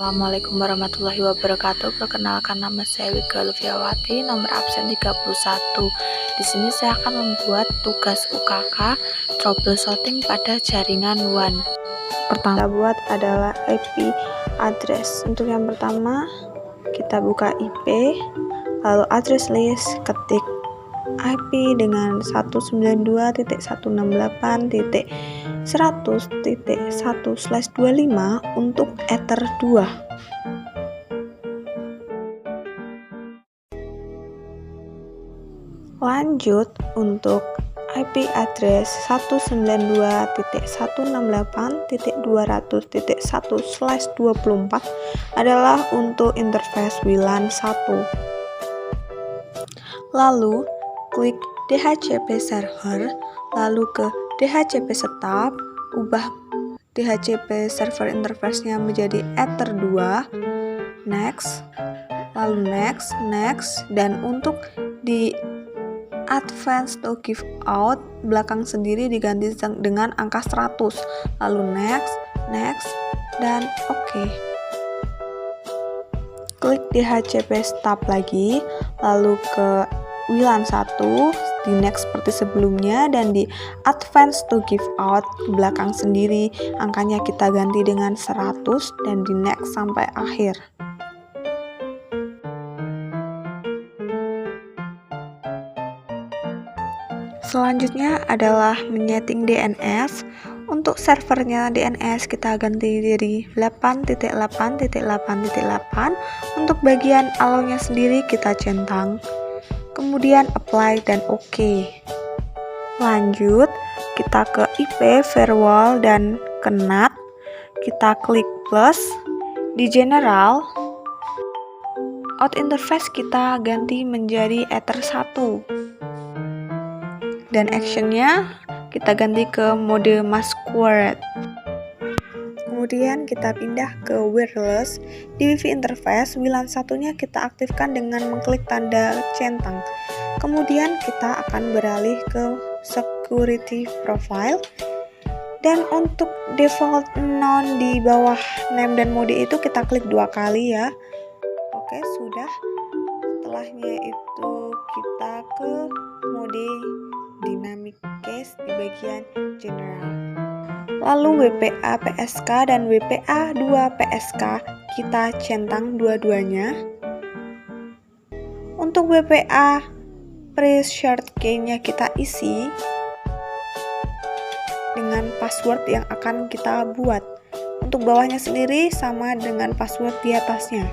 Assalamualaikum warahmatullahi wabarakatuh. Perkenalkan, nama saya Wika Lufiawati, nomor absen 31. Di sini saya akan membuat tugas UKK troubleshooting pada jaringan WAN. Pertama kita buat adalah IP address. Untuk yang pertama kita buka IP, lalu address list, ketik IP dengan 192.168.100.1/25 untuk Ether 2. Lanjut untuk IP address 192.168.200.1/24 adalah untuk interface WLAN 1. Lalu klik DHCP server, lalu ke DHCP setup, ubah DHCP server interface-nya menjadi Ether 2, next, lalu next, dan untuk di advanced to give out belakang sendiri diganti dengan angka 100, lalu next, dan oke. Klik DHCP setup lagi, lalu ke WLAN 1, di next seperti sebelumnya, dan di advance to give out belakang sendiri angkanya kita ganti dengan 100 dan di next sampai akhir. Selanjutnya adalah menyeting DNS. Untuk servernya DNS kita ganti dari 8.8.8.8. Untuk bagian allow-nya sendiri kita centang. Kemudian apply dan oke. Lanjut kita ke IP, firewall, dan ke NAT. Kita klik plus. Di general, out interface kita ganti menjadi Ether 1. Dan actionnya kita ganti ke mode masquerade. Kemudian kita pindah ke wireless. Di Wi-Fi interface WLAN satunya kita aktifkan dengan mengklik tanda centang. Kemudian kita akan beralih ke security profile. Dan untuk default non di bawah name dan mode itu kita klik 2 kali ya. Oke, sudah. Setelahnya itu kita ke mode dynamic case di bagian general. Lalu WPA PSK dan WPA 2 PSK kita centang dua-duanya. Untuk WPA pre-shared key-nya kita isi dengan password yang akan kita buat. Untuk bawahnya sendiri sama dengan password di atasnya.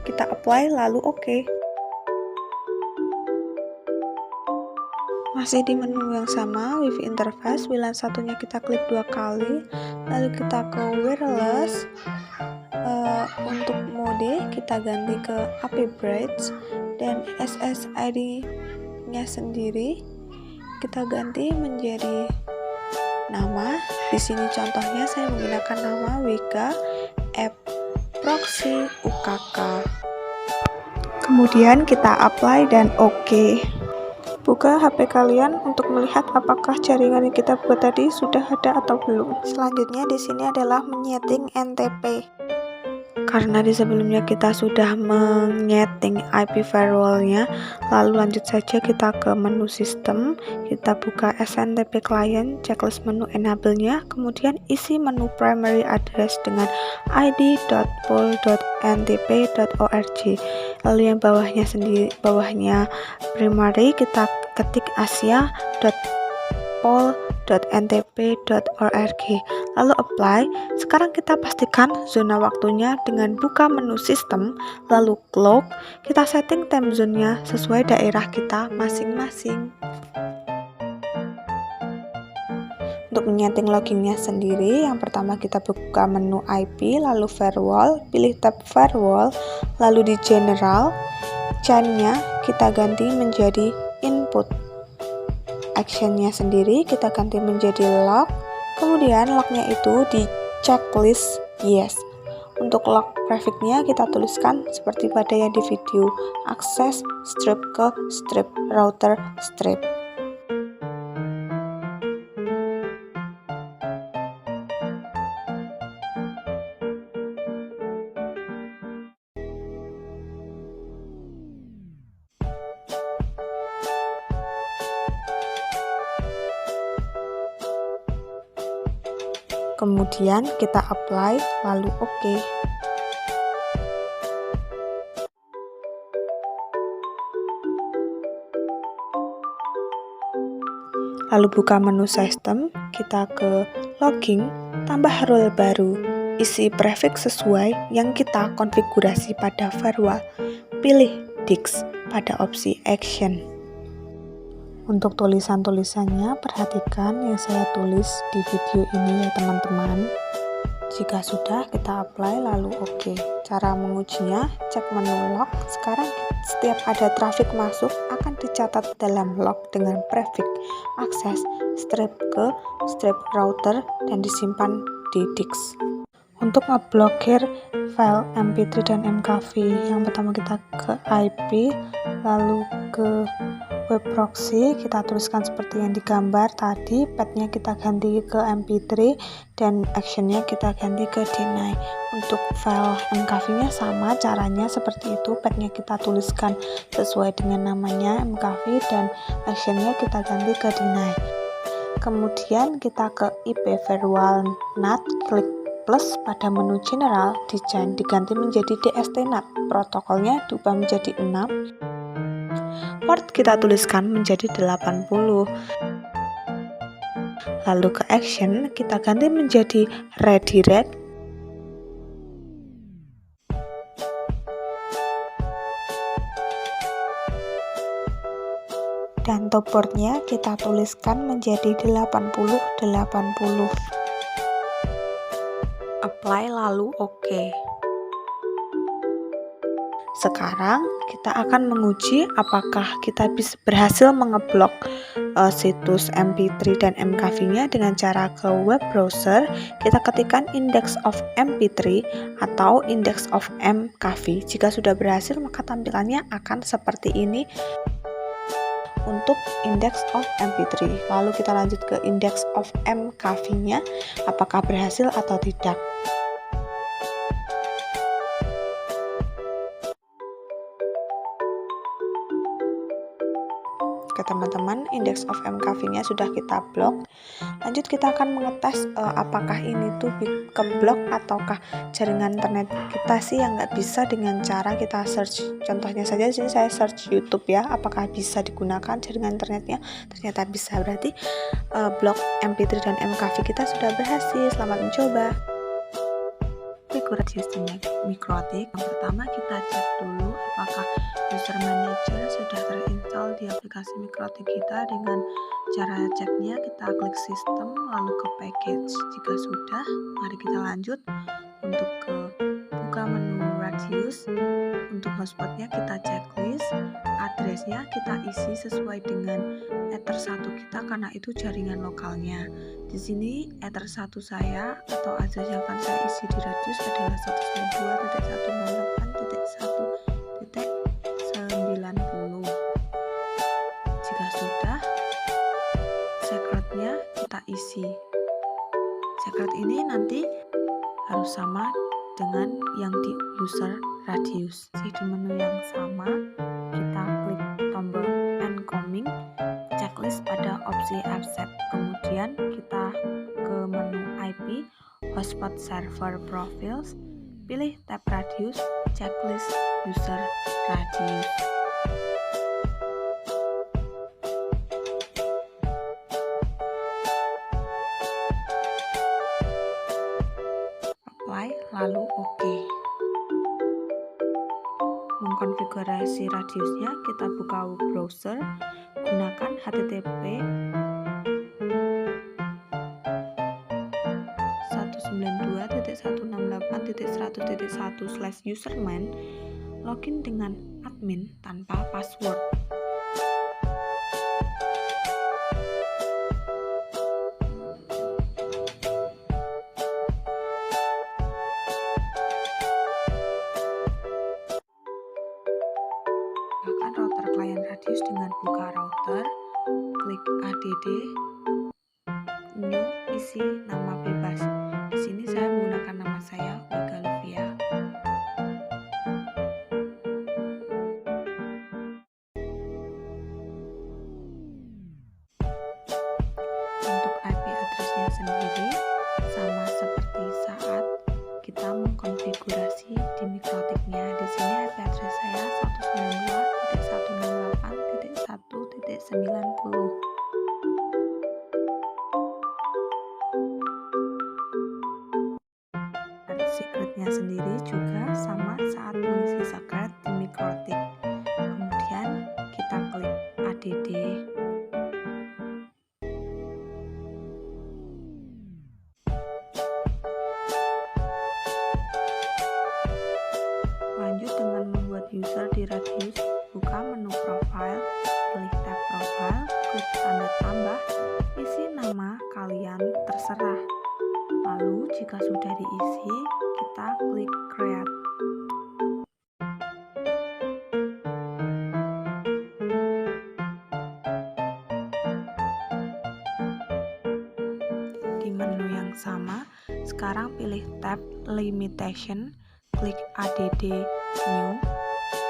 Kita apply lalu oke. Masih di menu yang sama, Wi-Fi interface, WLAN satunya kita klik 2 kali, lalu kita ke wireless. Untuk mode kita ganti ke AP bridge, dan SSID-nya sendiri kita ganti menjadi nama. Di sini contohnya saya menggunakan nama Wika App Proxy UKK. Kemudian kita apply dan oke. Buka HP kalian untuk melihat apakah jaringan yang kita buat tadi sudah ada atau belum. Selanjutnya di sini adalah menyeting NTP. Karena di sebelumnya kita sudah menyeting IP firewall-nya, lalu lanjut saja kita ke menu sistem, kita buka SNTP client, checklist menu enable-nya, kemudian isi menu primary address dengan id.pool.ntp.org. Lalu yang bawahnya primary kita ketik asia.pol.ntp.org, lalu apply. Sekarang kita pastikan zona waktunya dengan buka menu sistem, lalu clock. Kita setting time zone-nya sesuai daerah kita masing-masing. Untuk menyeting loggingnya sendiri, yang pertama kita buka menu IP, lalu firewall, pilih tab firewall, lalu di general, chain-nya kita ganti menjadi input. Action-nya sendiri kita ganti menjadi log, kemudian log-nya itu di checklist yes. Untuk log prefix-nya kita tuliskan seperti pada yang di video, akses strip ke strip, router strip. Kemudian kita apply, lalu oke. Lalu buka menu sistem, kita ke login, tambah role baru, isi prefix sesuai yang kita konfigurasi pada firewall, pilih Dix pada opsi action. Untuk tulisan-tulisannya, perhatikan yang saya tulis di video ini ya teman-teman. Jika sudah, kita apply lalu oke. Cara mengujinya, cek menu log. Sekarang setiap ada traffic masuk akan dicatat dalam log dengan prefix akses strip ke strip router dan disimpan di Dix. Untuk ngeblokir file MP3 dan MKV, yang pertama kita ke IP, lalu ke web proxy, kita tuliskan seperti yang digambar tadi, path-nya kita ganti ke MP3 dan action-nya kita ganti ke deny. Untuk file MKV-nya sama caranya seperti itu, path-nya kita tuliskan sesuai dengan namanya MKV dan action-nya kita ganti ke deny. Kemudian kita ke IP firewall NAT, klik plus pada menu general, design diganti menjadi DST NAT, protokolnya diubah menjadi 6, port kita tuliskan menjadi 80. Lalu ke action kita ganti menjadi redirect. Dan top portnya kita tuliskan menjadi 80. Apply lalu oke. Sekarang kita akan menguji apakah kita bisa berhasil mengeblok situs MP3 dan MKV-nya dengan cara ke web browser. Kita ketikkan index of MP3 atau index of MKV. Jika sudah berhasil, maka tampilannya akan seperti ini untuk index of MP3. Lalu kita lanjut ke index of MKV-nya, apakah berhasil atau tidak. Oke teman-teman, index of MKV-nya sudah kita blok. Lanjut kita akan mengetes apakah ini tuh keblok ataukah jaringan internet kita sih yang nggak bisa dengan cara kita search. Contohnya saja di sini saya search YouTube ya, apakah bisa digunakan jaringan internetnya? Ternyata bisa, berarti blok MP3 dan MKV kita sudah berhasil. Selamat mencoba. Configurasinya MikroTik. Yang pertama kita cek dulu apakah user manager sudah terinstall di aplikasi MikroTik kita. Dengan cara ceknya kita klik sistem lalu ke package. Jika sudah, mari kita lanjut untuk ke buka menu radius. Untuk hotspotnya kita checklist, addressnya kita isi sesuai dengan ether 1 kita karena itu jaringan lokalnya. Di sini ether 1 saya atau address yang akan saya isi di radius adalah 192.168.1.90. Jika sudah, secretnya kita isi. Secret ini nanti harus sama dengan yang di user radius. Di menu yang sama, kita klik tombol incoming, checklist pada opsi accept. Kemudian kita ke menu IP, hotspot server profiles, pilih tab radius, checklist user radius. Apply lalu oke. Mengkonfigurasi radiusnya, kita buka web browser, gunakan http 192.168.100.1/username, login dengan admin tanpa password. Gunakan router klien radius dengan buka router, klik add, new, isi nama bebas. Di sini saya menggunakan nama saya Vega Luvia. Untuk IP addressnya sendiri sama konfigurasi di mikrotiknya. Di sini IP address saya 192.168.1.90. Secretnya sendiri juga sama saat mengisi secret di mikrotik. Kemudian kita klik ADD. Lanjut dengan membuat user di radius, buka menu profile, pilih tab profile, klik tanda tambah, isi nama kalian terserah. Lalu jika sudah diisi, kita klik create. Di menu yang sama, sekarang pilih tab limitation, klik add new.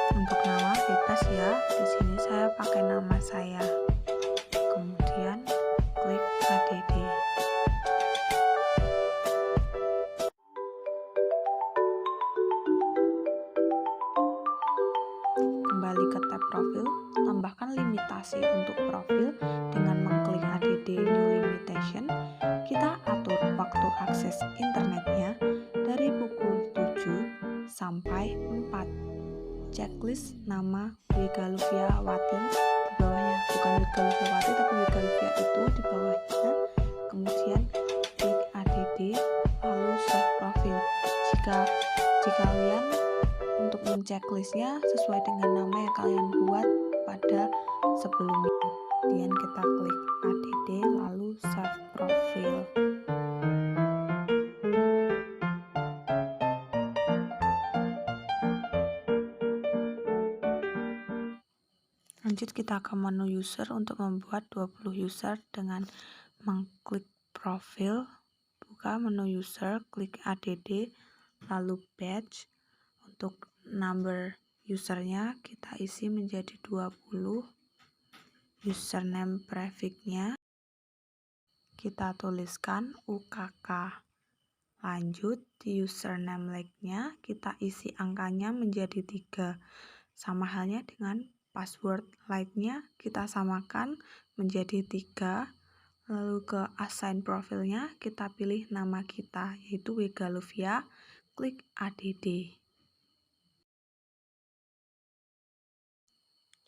Untuk nama bebas ya, di sini saya pakai nama saya. Kemudian klik add. Kembali ke tab profil, tambahkan limitasi untuk profil dengan mengklik add new limitation. Kita atur waktu akses internetnya dari pukul 7 sampai 4. Checklist nama Wega Lufiawati di bawahnya, bukan Wega Lufiawati tapi Wega Lufia itu di bawahnya. Kemudian klik add lalu save profil. Jika kalian untuk menceklisnya sesuai dengan nama yang kalian buat pada sebelumnya. Kemudian kita klik add lalu save profil. Lanjut kita ke menu user untuk membuat 20 user dengan mengklik profil, buka menu user, klik add, lalu batch. Untuk number usernya kita isi menjadi 20. Username prefixnya kita tuliskan UKK. Lanjut di username like-nya kita isi angkanya menjadi 3. Sama halnya dengan password like-nya kita samakan menjadi 3. Lalu ke assign profilnya kita pilih nama kita yaitu Wega Lufia, klik add.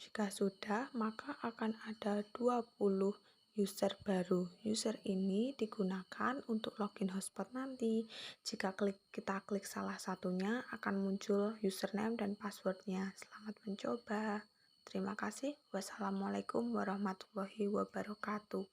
Jika sudah, maka akan ada 20 user baru. User ini digunakan untuk login hotspot nanti. Jika kita klik salah satunya, akan muncul username dan passwordnya. Selamat mencoba. Terima kasih. Wassalamualaikum warahmatullahi wabarakatuh.